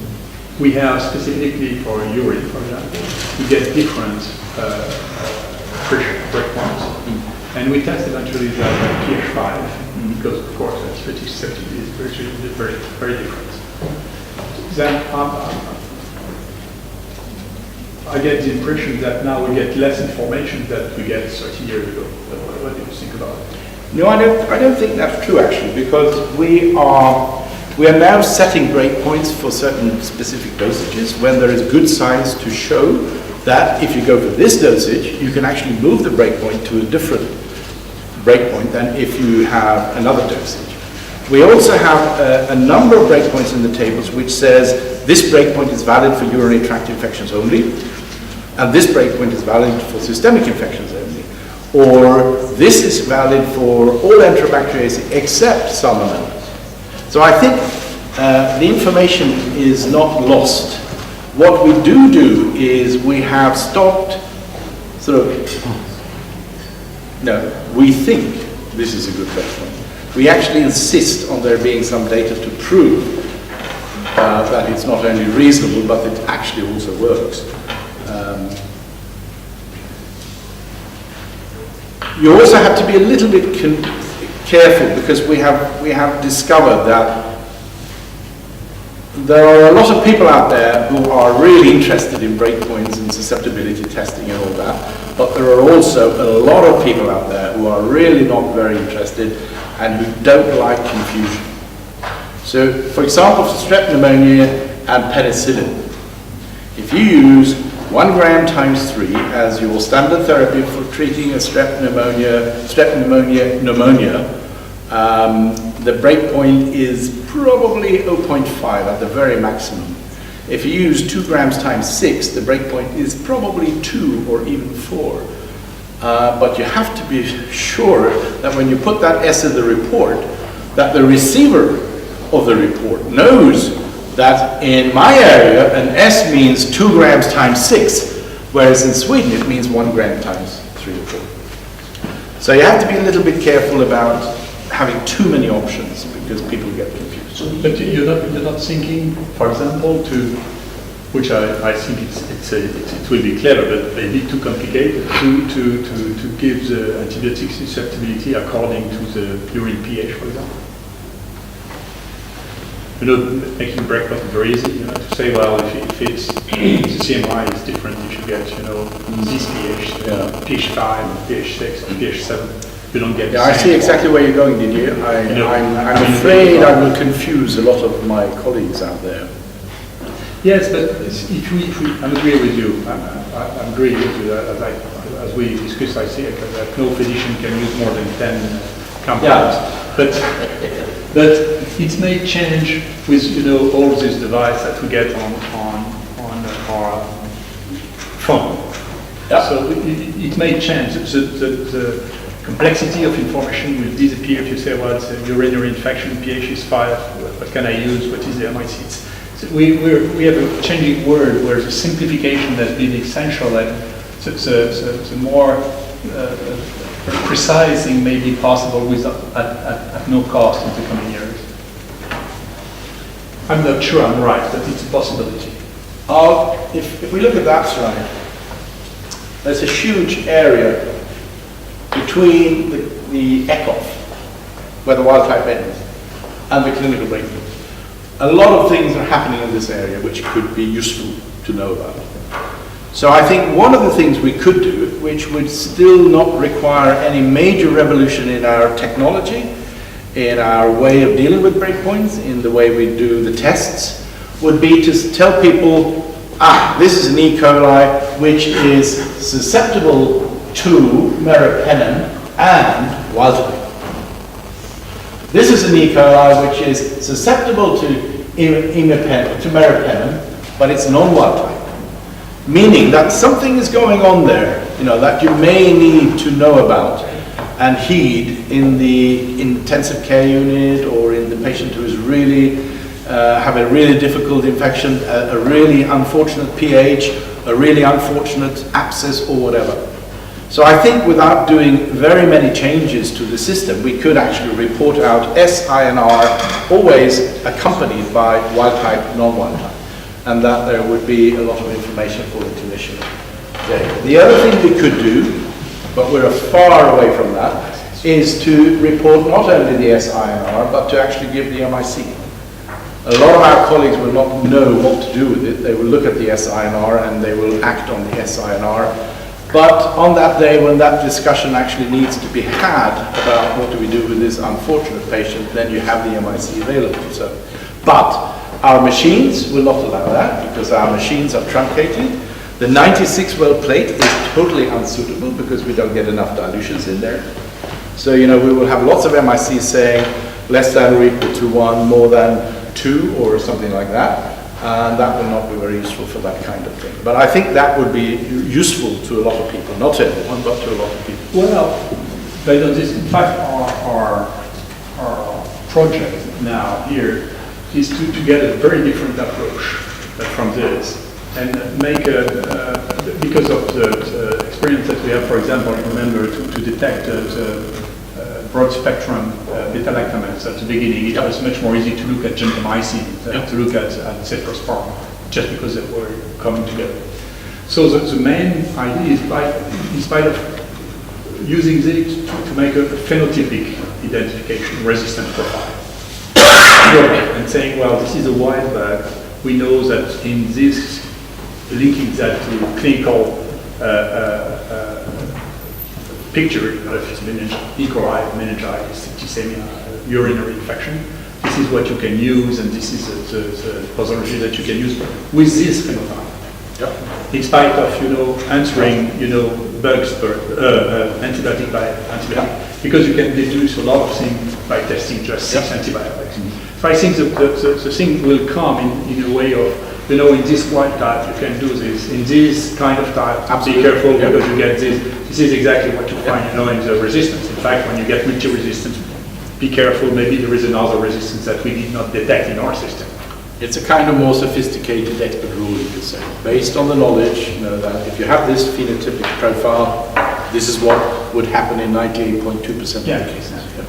we have specifically for urine, for example, we get different pressure breakpoints. And we test eventually that at pH 5, because of course antibiotic susceptibility is very, very different. Then I get the impression that now we get less information than we get 30 years ago. What do you think about it? No, I don't think that's true actually, because we are now setting breakpoints for certain specific dosages when there is good science to show that if you go for this dosage, you can actually move the breakpoint to a different breakpoint than if you have another dosage. We also have a number of breakpoints in the tables which says this breakpoint is valid for urinary tract infections only, and this breakpoint is valid for systemic infections only, or this is valid for all Enterobacteriaceae except Salmonella. So I think the information is not lost. What we do is we have stopped we think this is a good breakpoint. We actually insist on there being some data to prove that it's not only reasonable, but it actually also works. You also have to be a little bit careful, because we have discovered that there are a lot of people out there who are really interested in breakpoints and susceptibility testing and all that, but there are also a lot of people out there who are really not very interested and who don't like confusion. So, for example, for strep pneumonia and penicillin, if you use 1 gram times 3 as your standard therapy for treating a strep pneumonia, the breakpoint is probably 0.5 at the very maximum. If you use 2 grams times 6, the breakpoint is probably 2 or even 4. But you have to be sure that when you put that S in the report, that the receiver of the report knows that in my area, an S means 2 grams times 6, whereas in Sweden it means 1 gram times 3 or 4. So you have to be a little bit careful about having too many options, because people get confused. But you're not thinking, for example, which I think it will be clever, but maybe too complicated, to give the antibiotic susceptibility according to the urine pH, for example. Making breakpoint very easy, to say, well, if it's the CMI is different, if you get, this pH, pH 5, pH 6, pH 7, you don't get. Yeah, I see exactly where you're going, Didier. I'm afraid I will confuse a lot of my colleagues out there. Yes, but if we I agree with you. I agree with you. As we discussed, I see that no physician can use more than 10 compounds. Yeah. But it may change with all these devices that we get on our phone. Yeah. So it may change. The complexity of information will disappear if you say, well, it's a urinary infection, pH is 5. What can I use? What is the MIC? So we have a changing world where the simplification has been essential, and the more precise thing may be possible at no cost in the coming years. I'm not sure I'm right, but it's a possibility. If we look at that slide, there's a huge area between the ECOF, where the wild type ends, and the clinical breakthrough. A lot of things are happening in this area which could be useful to know about. So I think one of the things we could do, which would still not require any major revolution in our technology, in our way of dealing with breakpoints, in the way we do the tests, would be to tell people, this is an E. coli which is susceptible to meropenem and wild type. This is an E. coli which is susceptible to meropenem, but it's non-wild type. Meaning that something is going on there, that you may need to know about and heed in the intensive care unit or in the patient who is really have a really difficult infection, a really unfortunate pH, a really unfortunate abscess or whatever. So I think without doing very many changes to the system, we could actually report out SINR always accompanied by wild type, non-wild type, and that there would be a lot of information for the clinician there. The other thing we could do, but we're far away from that, is to report not only the SINR, but to actually give the MIC. A lot of our colleagues will not know what to do with it. They will look at the SINR and they will act on the SINR. But on that day when that discussion actually needs to be had about what do we do with this unfortunate patient, then you have the MIC available. But our machines will not allow that because our machines are truncated. The 96 well plate is totally unsuitable because we don't get enough dilutions in there. So, we will have lots of MICs saying less than or equal to 1, more than 2 or something like that. And that will not be very useful for that kind of thing. But I think that would be useful to a lot of people, not everyone, but to a lot of people. Well, based on this, in fact, our project now here is to get a very different approach from this and make because of the experience that we have, for example, remember to detect the broad spectrum beta-lactamase at the beginning. It was much more easy to look at gentamicin than to look at cephalosporin, just because they were coming together. So the main idea is in spite of using this to make a phenotypic identification resistant profile. And saying, well, this is a wild bug. We know that in this, linking that to clinical picture of E. coli, meningitis, septicemia, urinary infection. This is what you can use, and this is the pathology that you can use with this phenotype. Yep. In spite of answering bugs per antibiotic by antibiotic, because you can deduce a lot of things by testing just 6 antibiotics. So I think the thing will come in a way of in this wild type you can do this, in this kind of type, be careful because you get this. This is exactly what you find, in the resistance. In fact, when you get multi-resistance, be careful, maybe there is another resistance that we did not detect in our system. It's a kind of more sophisticated expert rule, you could say, based on the knowledge, that if you have this phenotypic profile, this is what would happen in 98.2% of the cases. Yeah.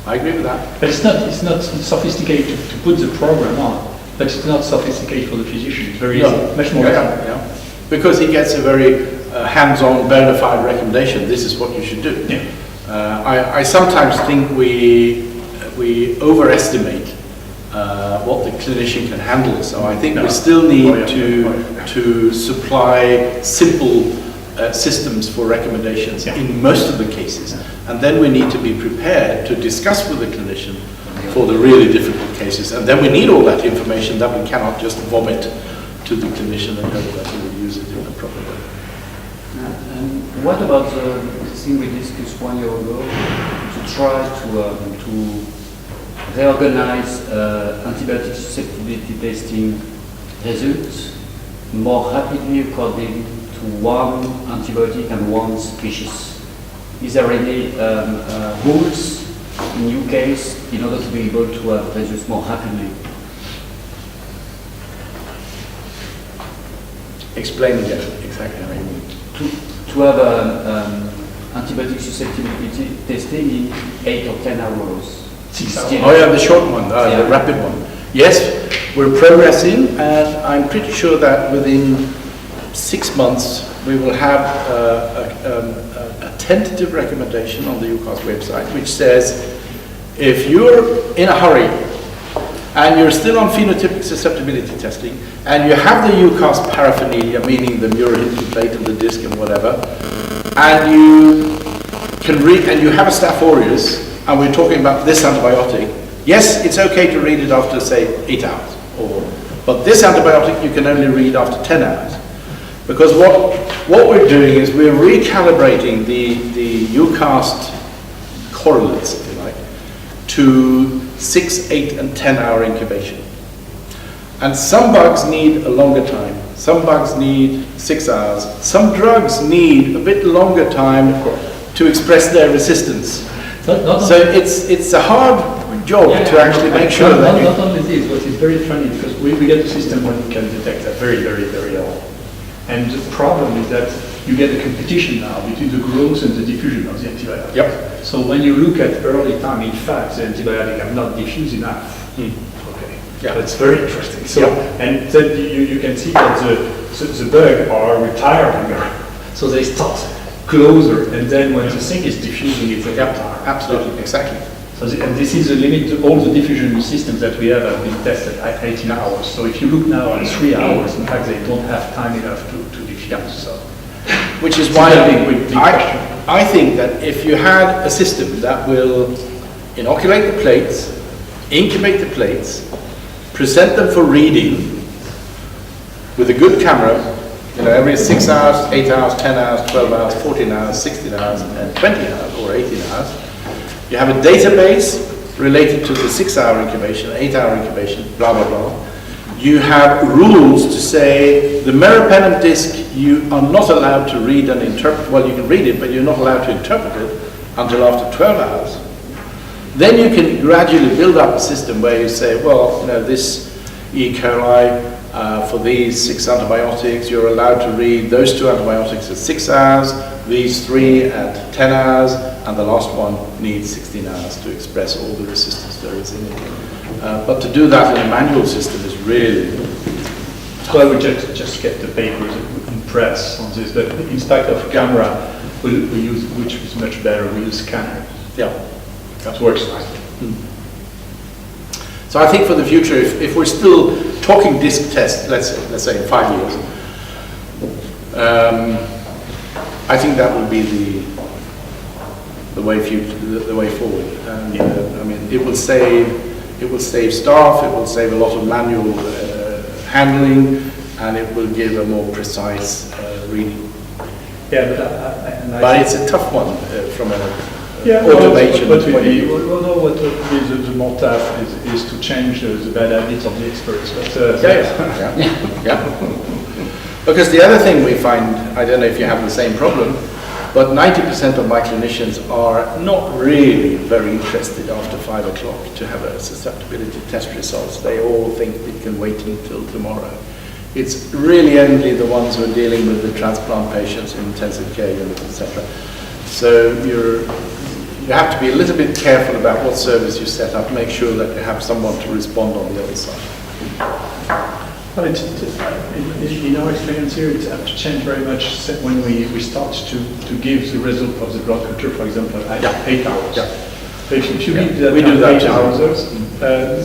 I agree with that. But it's not sophisticated to put the program on. But it's not sophisticated for the physician. It's very easy, much more easy. Yeah. Because he gets a very hands-on, bona fide recommendation. This is what you should do. Yeah. I sometimes think we overestimate what the clinician can handle. So I think we still need to supply simple systems for recommendations in most of the cases. And then we need to be prepared to discuss with the clinician for the really difficult cases. And then we need all that information that we cannot just vomit to the clinician and hope that he will use it in a proper way. And what about the thing we discussed 1 year ago, to try to reorganize antibiotic susceptibility testing results more rapidly according to one antibiotic and one species? Is there any rules in EUCAST in order to be able to have results more rapidly? Explain again exactly how you mean. To have antibiotic susceptibility testing in 8 or 10 hours. 6 hours. Oh yeah, the short one, the rapid one. Yes, we're progressing, and I'm pretty sure that within 6 months we will have a tentative recommendation on the EUCAST website which says if you're in a hurry and you're still on phenotypic susceptibility testing, and you have the EUCAST paraphernalia, meaning the mural-hinting plate and the disc and whatever, and you can read, and you have a Staph aureus, and we're talking about this antibiotic, yes, it's okay to read it after, say, 8 hours, but this antibiotic you can only read after 10 hours. Because what we're doing is we're recalibrating the EUCAST correlates, if you like, to 6, 8, and 10 hour incubation. And some bugs need a longer time. Some bugs need 6 hours. Some drugs need a bit longer time to express their resistance. So it's a hard job to actually make sure that not only this, but it's very funny because we get a system where we can detect that very, very, very early. And the problem is that you get a competition now between the growth and the diffusion of the antibiotic. Yep. So when you look at early time, in fact, the antibiotic are not diffused enough. Okay. Yeah. That's very interesting. So, and then you can see that the bug are retiring. So they start closer, and then when the thing is diffusing, it's absolutely, exactly. So and this is the limit to all the diffusion systems that we have been tested at 18 hours. So if you look now at 3 hours, in fact, they don't have time enough to diffuse. So. Which is why I think that if you had a system that will inoculate the plates, incubate the plates, present them for reading with a good camera, every 6 hours, 8 hours, 10 hours, 12 hours, 14 hours, 16 hours, and 20 hours, or 18 hours. You have a database related to the 6 hour incubation, 8 hour incubation, blah, blah, blah. You have rules to say the meropenem disc you are not allowed to read and interpret. Well, you can read it, but you're not allowed to interpret it until after 12 hours. Then you can gradually build up a system where you say, well, this E. coli, for these 6 antibiotics, you're allowed to read those 2 antibiotics at 6 hours, these 3 at 10 hours, and the last one needs 16 hours to express all the resistance there is in it. But to do that in a manual system is really tough. So I would just get the papers and press on this, but instead of camera, we use, which is much better, we use scanner. Yeah. That works nicely. So I think for the future, if we're still talking disc test, let's say in 5 years, I think that would be the way forward. And I mean, it will save staff, it will save a lot of manual handling, and it will give a more precise reading. Yeah, but it's a tough one from an automation what would be the more tough is to change the bad habits of the experts. But, Because the other thing we find, I don't know if you have the same problem, but 90% of my clinicians are not really very interested after 5 o'clock to have a susceptibility test results. They all think it can wait until tomorrow. It's really only the ones who are dealing with the transplant patients in intensive care units, etc. So you have to be a little bit careful about what service you set up. Make sure that you have someone to respond on the other side. Well, in our experience here, it's have to change very much when we start to give the result of the blood culture, for example, at 8 hours. Yeah. So if you give that, 8 hours,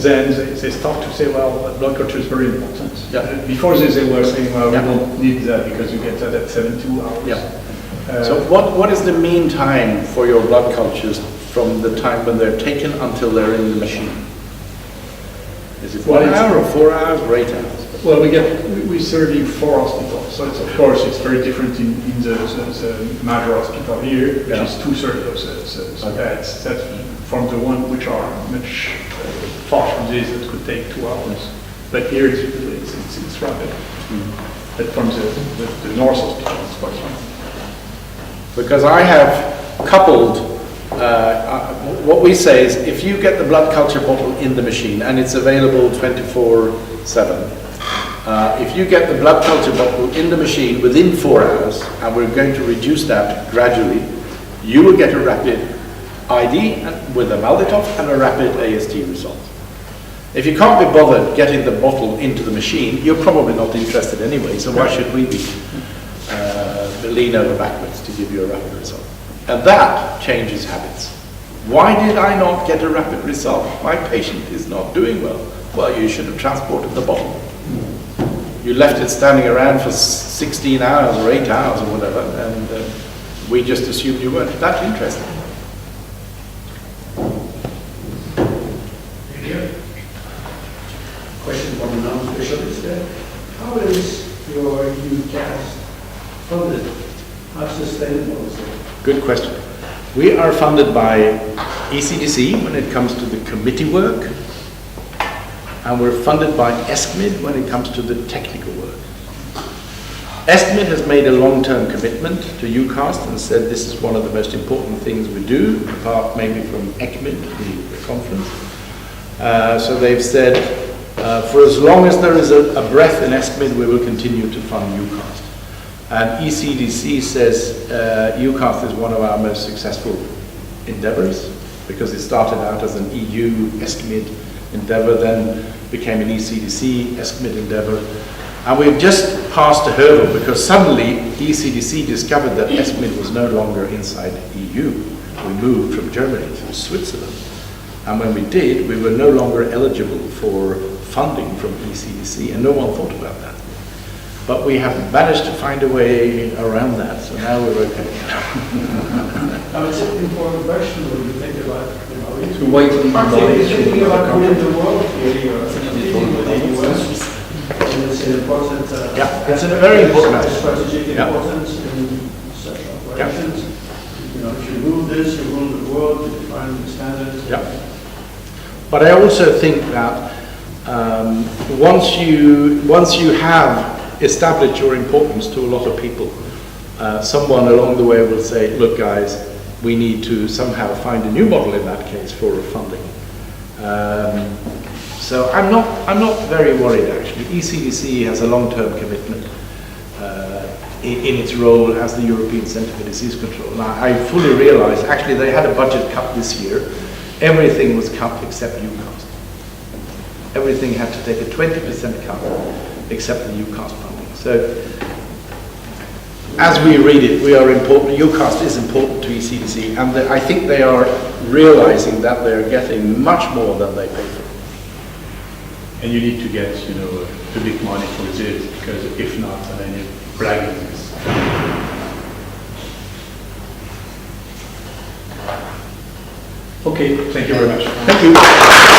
then they start to say, well, blood culture is very important. Yeah. Before they were saying, well, we don't need that because you get that at 72 hours. Yeah. So what is the mean time for your blood cultures from the time when they're taken until they're in the machine? Is it 1 hour or 4 hours or 8 hours? Well, we serve in 4 hospitals, so of course it's very different in the major hospital here, which is 2/3 of the beds. That's from the one which are much far from this that could take 2 hours. But here it's rapid. But from the North hospital it's quite rapid. Because I have coupled, what we say is if you get the blood culture bottle in the machine and it's available 24/7, if you get the blood culture bottle in the machine within 4 hours, and we're going to reduce that gradually, you will get a rapid ID with a Malditoff and a rapid AST result. If you can't be bothered getting the bottle into the machine, you're probably not interested anyway, so why should we be lean over backwards to give you a rapid result? And that changes habits. Why did I not get a rapid result? My patient is not doing well. Well, you should have transported the bottle. You left it standing around for 16 hours or 8 hours or whatever, and we just assumed you weren't that interested. Question from a non-specialist there. How is your EUCAST funded? How sustainable is it? Good question. We are funded by ECDC when it comes to the committee work, and we're funded by ESCMID when it comes to the technical work. ESCMID has made a long-term commitment to EUCAST and said this is one of the most important things we do, apart maybe from ECMID, the conference. So they've said, for as long as there is a breath in ESCMID, we will continue to fund EUCAST. And ECDC says EUCAST is one of our most successful endeavors, because it started out as an EU ESCMID endeavor, then became an ECDC ESCMID endeavor. And we've just passed a hurdle because suddenly ECDC discovered that ESCMID was no longer inside the EU. We moved from Germany to Switzerland. And when we did, we were no longer eligible for funding from ECDC, and no one thought about that. But we have managed to find a way around that, so now we're okay. Now, it's an important question when you think about, To wait till thinking about coming to the world, really, or competing with the US. And it's an important, Yeah, it's a very important matter. strategic Yeah. importance in such operations. You know, if you rule this, you rule the world, you define the standards. Yeah. But I also think that once you have established your importance to a lot of people, someone along the way will say, look guys, we need to somehow find a new model in that case for funding. So I'm not very worried actually. ECDC has a long-term commitment in its role as the European Centre for Disease Control. Now I fully realise, actually they had a budget cut this year. Everything was cut except EUCAST. Everything had to take a 20% cut except the EUCAST funding. So as we read it, we are important. EUCAST is important to ECDC, and I think they are realising that they're getting much more than they pay for. And you need to get, public money for it, because if not, then you're bragging this. Okay, Thank you very much. Thank you.